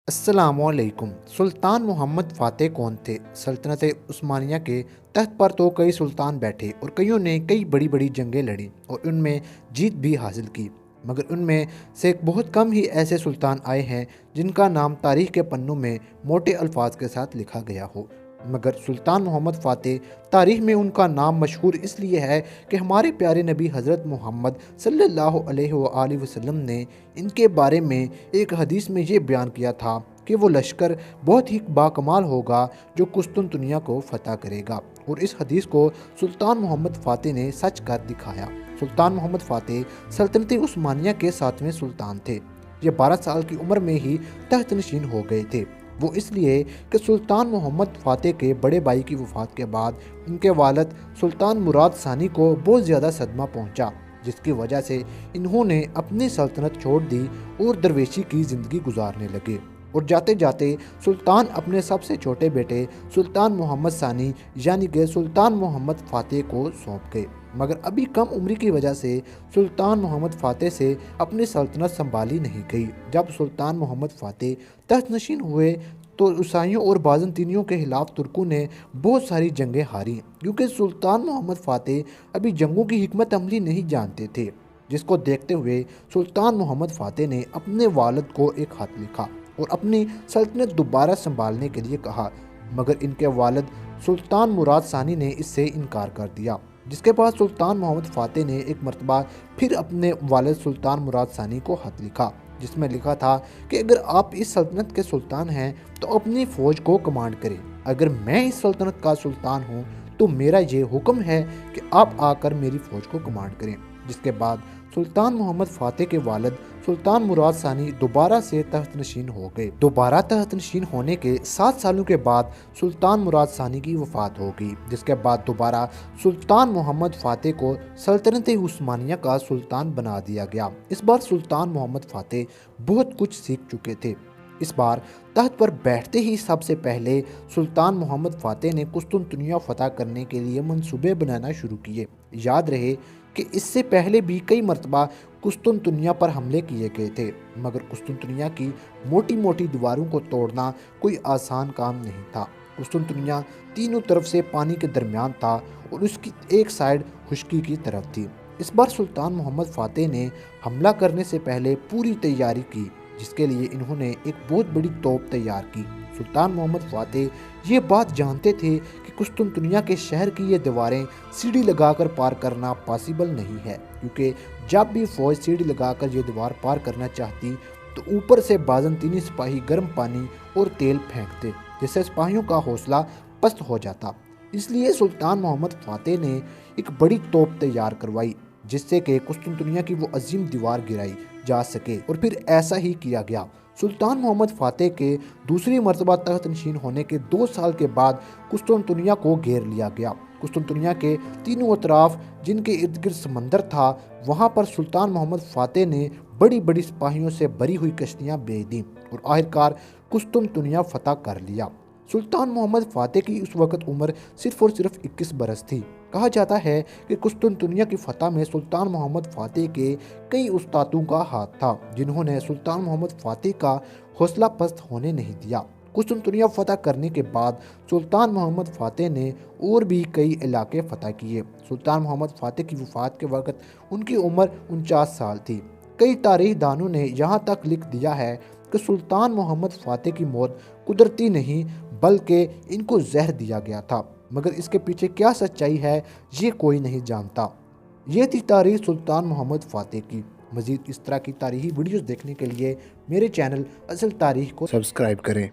अस्सलाम वालेकुम। सुल्तान मोहम्मद फ़ातेह कौन थे? सल्तनत उस्मानिया के तख्त पर तो कई सुल्तान बैठे और कईयों ने कई बड़ी बड़ी जंगें लड़ी और उनमें जीत भी हासिल की, मगर उनमें से बहुत कम ही ऐसे सुल्तान आए हैं जिनका नाम तारीख़ के पन्नों में मोटे अल्फाज के साथ लिखा गया हो। मगर सुल्तान मोहम्मद फ़ातेह तारीख़ में उनका नाम मशहूर इसलिए है कि हमारे प्यारे नबी हज़रत मोहम्मद सल्लल्लाहु अलैहि वसल्लम ने इनके बारे में एक हदीस में ये बयान किया था कि वो लश्कर बहुत ही बाकमाल होगा जो कुस्तुनतुनिया को फ़तह करेगा, और इस हदीस को सुल्तान मोहम्मद फ़ातेह ने सच कर दिखाया। सुल्तान मोहम्मद फ़ातेह सल्तनत उस्मानिया के 7वें सुल्तान थे। ये 12 साल की उम्र में ही तख्त नशीन हो गए थे। वो इसलिए कि सुल्तान मोहम्मद फ़ातेह के बड़े भाई की वफ़ात के बाद उनके वालिद सुल्तान मुराद सानी को बहुत ज़्यादा सदमा पहुंचा, जिसकी वजह से इन्होंने अपनी सल्तनत छोड़ दी और दरवेशी की ज़िंदगी गुजारने लगे। और जाते जाते सुल्तान अपने सबसे छोटे बेटे सुल्तान मोहम्मद सानी यानी कि सुल्तान मोहम्मद फ़ातेह को सौंप गए, मगर अभी कम उम्र की वजह से सुल्तान मोहम्मद फ़ातेह से अपनी सल्तनत संभाली नहीं गई। जब सुल्तान मोहम्मद फ़ातेह तख्त नशीन हुए तो ईसाइयों और बाज़ंतीनियों के खिलाफ तुर्कों ने बहुत सारी जंगें हारी, क्योंकि सुल्तान मोहम्मद फ़ातेह अभी जंगों की हिकमत अमली नहीं जानते थे। जिसको देखते हुए सुल्तान मोहम्मद फ़ातेह ने अपने वालिद को एक खत लिखा और अपनी सल्तनत दोबारा संभालने के लिए कहा, मगर इनके वालिद सुल्तान मुराद सानी ने इससे इनकार कर दिया। जिसके बाद सुल्तान मोहम्मद फ़ातेह ने एक मरतबा फिर अपने वालिद सुल्तान मुराद सानी को खत लिखा, जिसमें लिखा था कि अगर आप इस सल्तनत के सुल्तान हैं तो अपनी फ़ौज को कमांड करें, अगर मैं इस सल्तनत का सुल्तान हूँ तो मेरा ये हुक्म है कि आप आकर मेरी फ़ौज को कमांड करें। जिसके बाद सुल्तान मोहम्मद फ़ातेह के वालिद सुल्तान मुराद सानी दोबारा से तख्त नशीन हो गए। दोबारा तख्त नशीन होने के 7 सालों के बाद सुल्तान मुराद सानी की वफ़ात हो गई, जिसके बाद दोबारा सुल्तान मोहम्मद फ़ातेह को सल्तनत उस्मानिया का सुल्तान बना दिया गया। इस बार सुल्तान मोहम्मद फ़ातेह बहुत कुछ सीख चुके थे। इस बार तख्त पर बैठते ही सबसे पहले सुल्तान मोहम्मद फ़ातेह ने कुस्तुनतुनिया फ़तह करने के लिए मंसूबे बनाना शुरू किए। याद रहे कि इससे पहले भी कई मरतबा कुस्तुनतुनिया पर हमले किए गए थे, मगर कुस्तुनतुनिया की मोटी मोटी दीवारों को तोड़ना कोई आसान काम नहीं था। कुस्तुनतुनिया तीनों तरफ से पानी के दरमियान था और उसकी एक साइड खुश्की की तरफ थी। इस बार सुल्तान मोहम्मद फ़ातेह ने हमला करने से पहले पूरी तैयारी की, जिसके लिए इन्होंने एक बहुत बड़ी तोप तैयार की। सुल्तान मोहम्मद फ़ातेह ये बात जानते थे कि कुस्तुनतुनिया के शहर की ये दीवारें सीढ़ी लगाकर पार करना पॉसिबल नहीं है, क्योंकि जब भी फ़ौज सीढ़ी लगाकर ये दीवार पार करना चाहती तो ऊपर से बाज़ंतीनी सिपाही गर्म पानी और तेल फेंकते, जिससे सिपाहियों का हौसला पस्त हो जाता। इसलिए सुल्तान मोहम्मद फ़ातेह ने एक बड़ी तोप तैयार करवाई, जिससे कि कुस्तुनतुनिया की वो अजीम दीवार गिराई जा सके, और फिर ऐसा ही किया गया। सुल्तान मोहम्मद फ़ातेह के दूसरी मरतबा तख्त नशीन होने के 2 साल के बाद कुस्तुनतुनिया को घेर लिया गया। कुस्तुनतुनिया के तीनों अतराफ जिनके इर्द गिर्द समंदर था, वहाँ पर सुल्तान मोहम्मद फ़ातेह ने बड़ी बड़ी सिपाहियों से भरी हुई कश्तियाँ भेज दी और आखिरकार कुस्तुनतुनिया फ़तह कर लिया। सुल्तान मोहम्मद फ़ातेह की उस वक़्त उम्र सिर्फ़ और सिर्फ 21 बरस थी। कहा जाता है कि कुस्तुनतुनिया की फ़तह में सुल्तान मोहम्मद फ़ातेह के कई उस्तादों का हाथ था, जिन्होंने सुल्तान मोहम्मद फ़ातेह का हौसला पस्त होने नहीं दिया। कुस्तुनतुनिया फ़तह करने के बाद सुल्तान मोहम्मद फ़ातेह ने और भी कई इलाके फ़तह किए। सुल्तान मोहम्मद फ़ातेह की वफ़ात के वक़्त उनकी उम्र 49 साल थी। कई तारीख़ दानों ने यहाँ तक लिख दिया है कि सुल्तान मोहम्मद फ़ातेह की मौत कुदरती नहीं बल्कि इनको जहर दिया गया था, मगर इसके पीछे क्या सच्चाई है ये कोई नहीं जानता। ये थी तारीख़ सुल्तान मोहम्मद फ़ातेह की। मज़ीद इस तरह की तारीख़ी वीडियोज़ देखने के लिए मेरे चैनल असल तारीख़ को सब्सक्राइब करें।